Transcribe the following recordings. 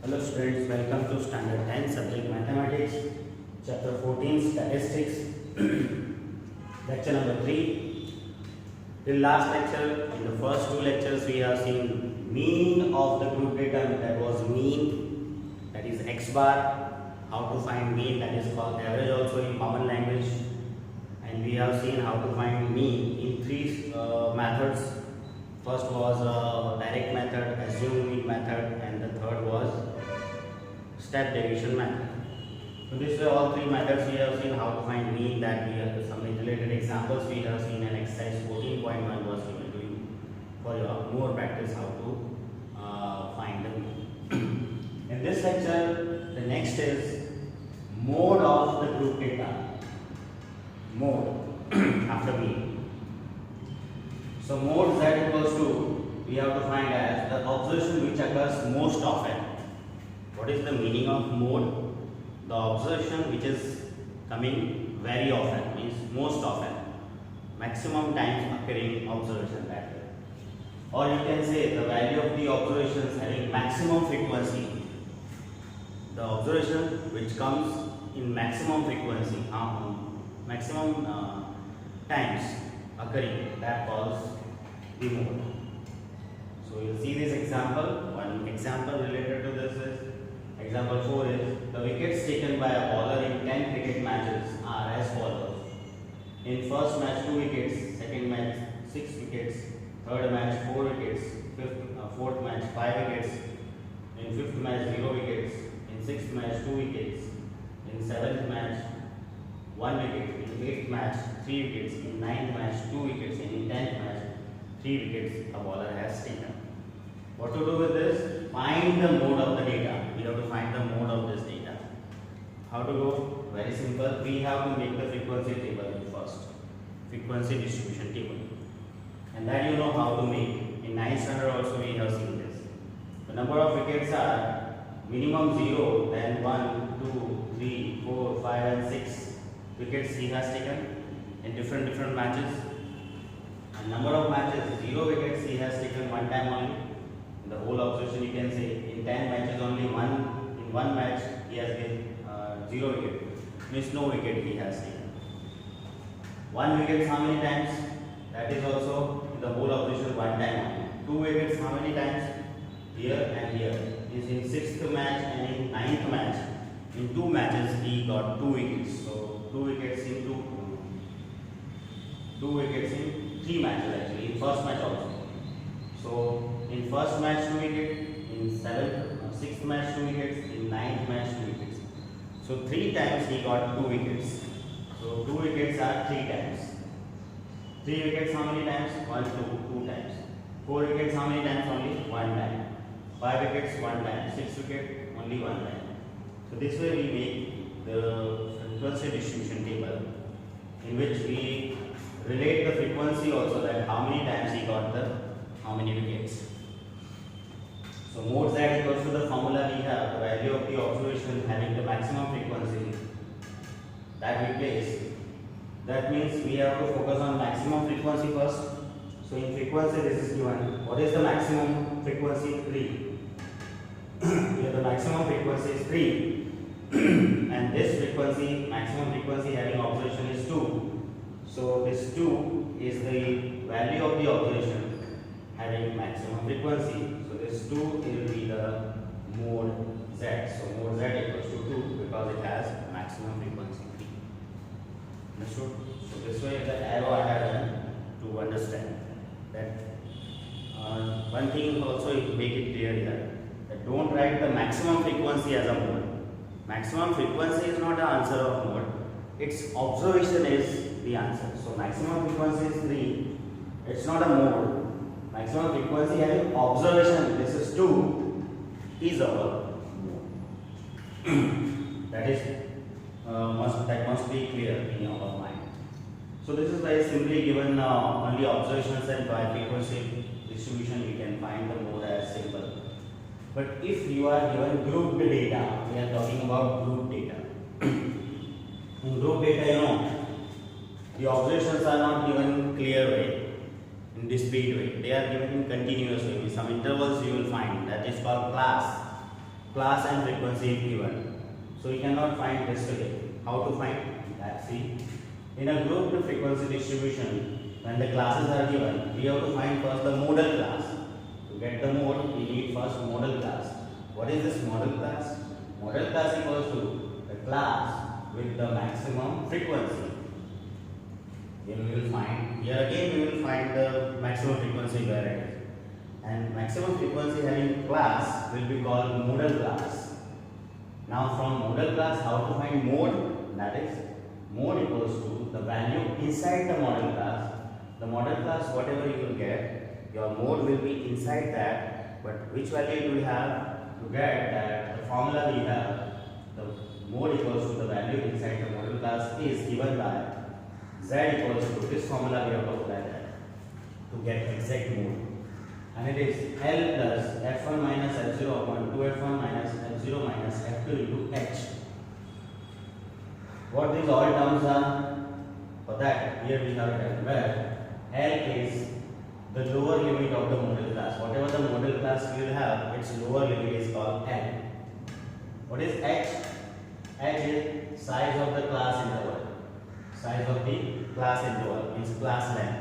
Hello students, welcome to Standard 10 subject Mathematics, Chapter 14 Statistics, Lecture number 3. In last lecture, in the first two lectures, we have seen mean of the group data, that was mean, that is x bar, how to find mean, that is called average also in common language, and we have seen how to find mean in three methods. First was direct method, assumed mean method, and the third was step deviation method. So these are all three methods we have seen how to find mean, that we have some related examples we have seen, and exercise 14.1 was given to you for your more practice how to find the mean. In this lecture, the next is mode of the group data. Mode after mean. So mode z equals to, we have to find as the observation which occurs most often. What is the meaning of mode? The observation which is coming very often, means most often, maximum times occurring observation, that way. Or you can say the value of the observations having maximum frequency. The observation which comes in maximum frequency, maximum times occurring, that calls the mode. So you will see this example. One example related to this is example 4 is the wickets taken by a bowler in 10 cricket matches are as follows. In first match 2 wickets, second match 6 wickets, third match 4 wickets, fourth match 5 wickets, in fifth match 0 wickets, in sixth match 2 wickets, in seventh match 1 wicket, in eighth match 3 wickets, in ninth match 2 wickets, and in 10th match 3 wickets the bowler has taken. What to do with this? Find the mode of the data. We have to find the mode of this data. How to go? Very simple. We have to make the frequency table first. Frequency distribution table. And that you know how to make. In 9th standard also we have seen this. The number of wickets are minimum 0, then 1, 2, 3, 4, 5 and 6 wickets he has taken in different matches. And number of matches, 0 wickets he has taken one time only. In the whole observation you can say in 10 matches only in one match he has given 0 wicket, means no wicket he has taken. 1 wicket how many times? That is also in the whole observation one time only. 2 wickets how many times? Here and here. Is in 6th match and in 9th match. In 2 matches he got 2 wickets. So 2 wickets in 2 wickets in 3 matches actually, in first match also. So in first match 2 wickets, in 6th match 2 wickets, in 9th match 2 wickets. So 3 times he got 2 wickets. So 2 wickets are 3 times. 3 wickets how many times? 1, 2 times. 4 wickets how many times? Only 1 time. 5 wickets 1 time. 6 wickets only 1 time. So this way we make the frequency distribution table, in which we relate the frequency also, that how many times he got how many wickets. So mode z equals to the formula we have, the value of the observation having the maximum frequency that we place. That means we have to focus on maximum frequency first. So in frequency this is given. What is the maximum frequency? 3. Here the maximum frequency is 3. And this frequency, maximum frequency having observation is 2. So this 2 is the value of the observation having maximum frequency. So this 2 will be the mode z. So mode z equals to 2 because it has maximum frequency 3. Understood? So this way the arrow I have done to understand that. One thing also make it clear here, that don't write the maximum frequency as a mode. Maximum frequency is not the answer of mode. Its observation is the answer. So maximum frequency is 3. It's not a mode. Maximum frequency having observation, this is 2, is our mode. That must be clear in our mind. So this is very simply given only observations, and by frequency distribution we can find the mode as simple. But if you are given grouped data, we are talking about group data. In group data, the observations are not given clear way, in discrete way. They are given in continuous way. With some intervals you will find, that is called class. class and frequency is given. So we cannot find this today. How to find that? See, in a grouped frequency distribution, when the classes are given, we have to find first the modal class. To get the mode, we need first modal class. What is this modal class? Modal class equals to the class with the maximum frequency. Here we will find, here again we will find the maximum frequency variety. And maximum frequency having class will be called modal class. Now from modal class, how to find mode? That is, mode equals to the value inside the model class. The model class, whatever you will get, your mode will be inside that, but which value you will have to get that, the formula we have, the mode equals to the value inside the model class is given by z equals to this formula we have to apply that to get exact mode. And it is L plus F1 minus F0 upon 2F1 minus F0 minus F2 into H. What these all terms are? For that, here we have written where L is the lower limit of the modal class. Whatever the modal class will have, its lower limit is called L. What is H? H is size of the class interval. Size of the class interval means class length.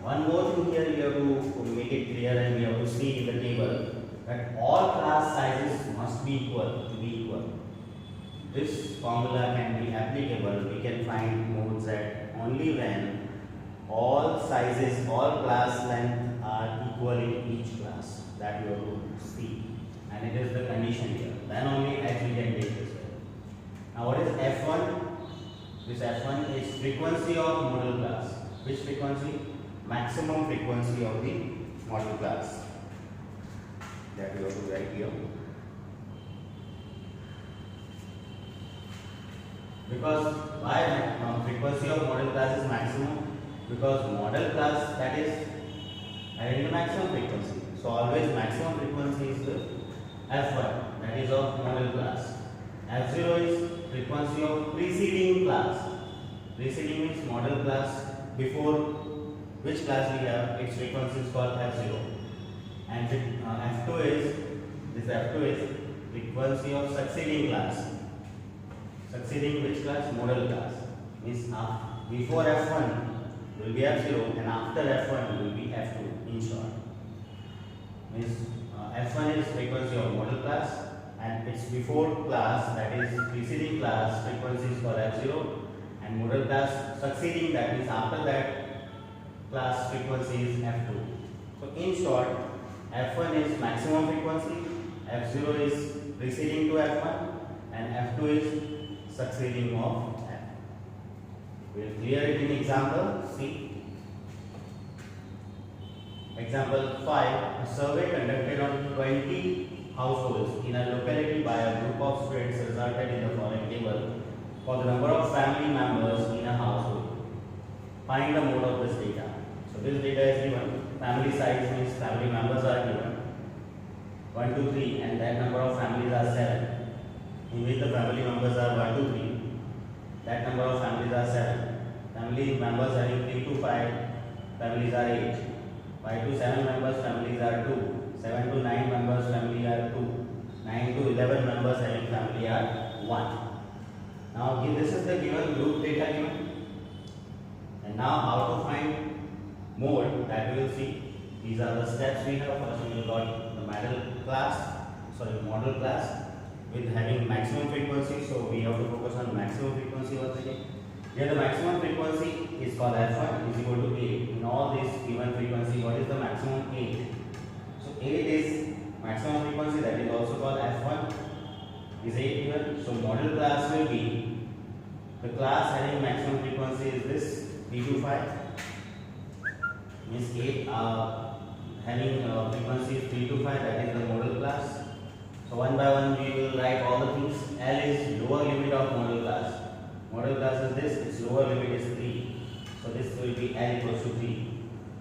One more thing here we have to make it clear, and we have to see in the table that all class sizes must be equal to be equal. This formula can be applicable. We can find mode Z only when all sizes, all class length are equal in each class. That you have to see, and it is the condition here. Then only H we can take this way. Now what is F1? This F1 is frequency of modal class. Which frequency? Maximum frequency of the model class. That we have to write here. Because why frequency of model class is maximum? Because model class, that is having the maximum frequency. So always maximum frequency is the F1, that is of model class. F0 is frequency of preceding class. Preceding means model class before which class we have, its frequency is called F0. And F2 is, this F2 is frequency of succeeding class. Succeeding which class? Model class. Means before F1 will be F0 and after F1 will be F2 in short. Means F1 is frequency of model class and its before class, that is preceding class, frequency is called F0, and model class succeeding, that means after that class frequency is F2. So in short, F1 is maximum frequency, F0 is preceding to F1 and F2 is succeeding of F. We will clear it in example. See. Example 5. A survey conducted on 20 households in a locality by a group of friends resulted in the following table for the number of family members in a household. Find the mode of this data. So this data is given. Family size means family members are given 1, 2, 3, and that number of families are 7. In which the family members are 1, 2, 3. That number of families are 7. Family members having 3 to 5 families are 8. 5 to 7 members families are 2. 7 to 9 members family are 2. 9 to 11 members having family are 1. Now this is the given group data given. And now how to find mode, that we will see. These are the steps we have. First we got the model class with having maximum frequency. So we have to focus on maximum frequency once again. Here the maximum frequency is called F1 is equal to 8. In all this given frequency, what is the maximum? 8. So 8 is maximum frequency, that is also called F1 is 8 given. So model class will be the class having maximum frequency is this 3 to 5. Means 8 having frequency is 3 to 5, that is the model class. So one by one we will write all the things. L is lower limit of model class. Model class is this, its lower limit is 3. So this will be L equals to 3.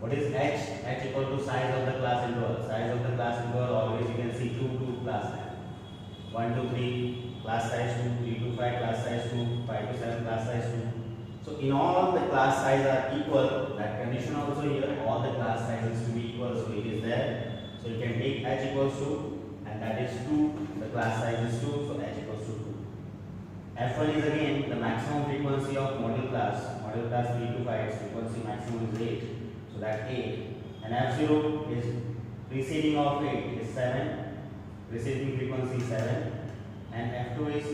What is H? H equal to size of the class interval. Size of the class interval always you can see 2 to class size. 1 to 3 class size 2, 3 to 5 class size 2, 5 to 7 class size 2. So in all the class size are equal. That condition also here, all the class sizes to be equal. So it is there. So you can take H equals to, and and that is 2. The class size is 2, so h equals to 2. F1 is again the maximum frequency of module class. Module class 3 to 5, its frequency maximum is 8, so that 8. And F0 is preceding of 8 is 7, preceding frequency 7, and F2 is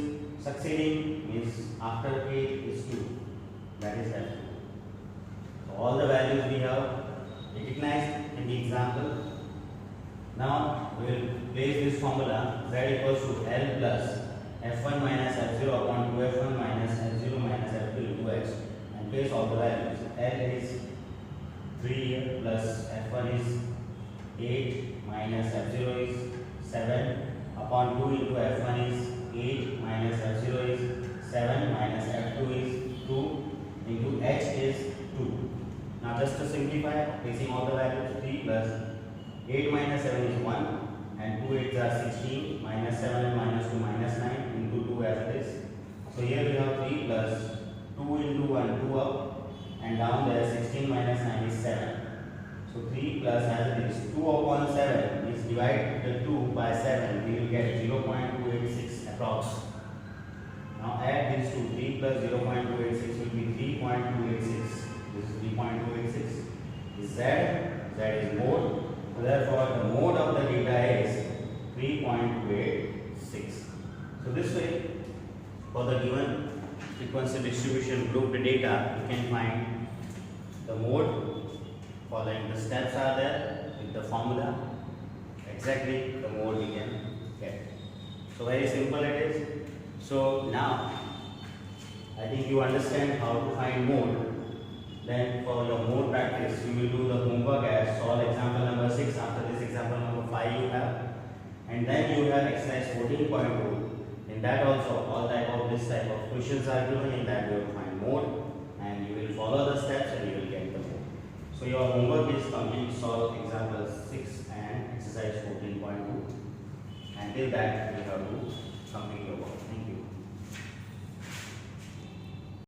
succeeding, means after 8 is 2, that is F2. So all the values we have recognized in the example. Now we will place this formula z equals to L plus F1 minus F0 upon 2F1 minus F0 minus F2 into x, and place all the values. L is 3 plus F1 is 8 minus F0 is 7 upon 2 into F1 is 8 minus F0 is 7 minus F2 is 2 into h is 2. Now just to simplify, placing all the values, 3 plus 8 minus 7 is 1 and 2 8s are 16, minus 7 and minus 2 minus 9 into 2 as it is. So here we have 3 plus 2 into 1, 2 up, and down there 16 minus 9 is 7. So 3 plus as it is 2 upon 7 is divide the 2 by 7, we will get 0.286 approx. Now add these two, 3 plus 0.286 will be 3.286. This is 3.286. Z is mode. So therefore the mode of the data is 3.286. So this way, for the given frequency distribution grouped data, you can find the mode. Following the steps are there with the formula. Exactly the mode we can get. So very simple it is. So now I think you understand how to find mode. Then for your mode practice, you will do the homework as solve example number 6. After this example number 5 you have, and then you have exercise 14.2. In that also all type of this type of questions are given. In that you will find mode, and you will follow the steps and you will get the mode. So your homework is complete solve example 6 and exercise 14.2. Until that you have to complete your work. Thank you.